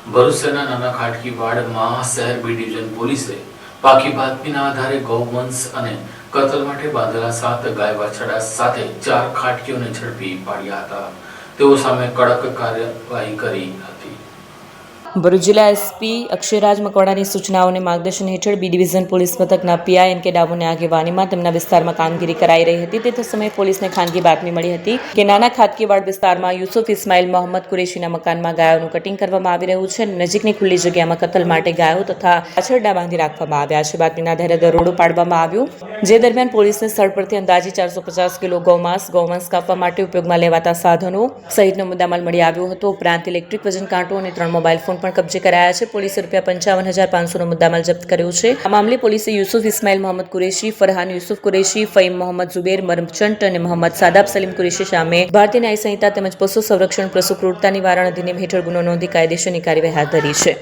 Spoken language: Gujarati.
ભરૂચ શહેરના નાના ખાટકીવાડમાં શહેર બી ડિવિઝન પોલીસે પાકી બાતમીના આધારે ગૌવંશ અને કતલ માટે બાંધેલા 7 ગાય વાછરડા સાથે 4 ખાટકીઓને ઝડપી પાડ્યા હતા. તેઓ સામે કડક કાર્યવાહી કરી હતી. ભરૂચ જિલ્લા એસપી અક્ષયરાજ મકવાણાની સૂચનાઓ અને માર્ગદર્શન હેઠળ બી ડિવિઝન પોલીસ મથકના પીઆઈ એન કે ડામોની આગેવાનીમાં તેમના વિસ્તારમાં કામગીરી કરાઈ રહી હતી. તે સમયે પોલીસને ખાનગી બાતમી મળી હતી કે નાના ખાટકીવાડ વિસ્તારમાં યુસુફ ઇસ્માઇલ મોહમ્મદ કુરેશીના મકાનમાં ગાયોનું કટિંગ કરવામાં આવી રહ્યું છે. નજીકની ખુલ્લી જગ્યામાં કતલ માટે ગાયો તથા વાછરડા બાંધી રાખવામાં આવ્યા છે. બાતમીના આધારે દરોડો પાડવામાં આવ્યો, જે દરમિયાન પોલીસને સ્થળ પરથી અંદાજે 450 કિલો ગૌવંશ કાપવા માટે ઉપયોગમાં લેવાતા સાધનો સહિતનો મુદ્દામાલ મળી આવ્યો હતો. ઉપરાંત ઇલેક્ટ્રિક વજન કાંટો અને 3 મોબાઈલ ફોન પણ કબજે કરાયા છે. પોલીસે ₹55,500નો મુદ્દામાલ જપ્ત કર્યો છે. આ મામલે પોલીસે યુસુફ ઇસ્માઇલ મોહમ્મદ કુરેશી, ફરહાન યુસુફ કુરેશી, ફહીમ મોહમ્મદ ઝુબેર મરચન્ટ અને મોહમ્મદ સાદાબ સલીમ કુરેશી સામે ભારતીય ન્યાય સંહિતા તેમજ પશુ સંરક્ષણ પશુ ક્રૂરતા નિવારણ અધિનિયમ હેઠળ ગુનો નોંધી કાયદેસરની કાર્યવાહી હાથ ધરી છે.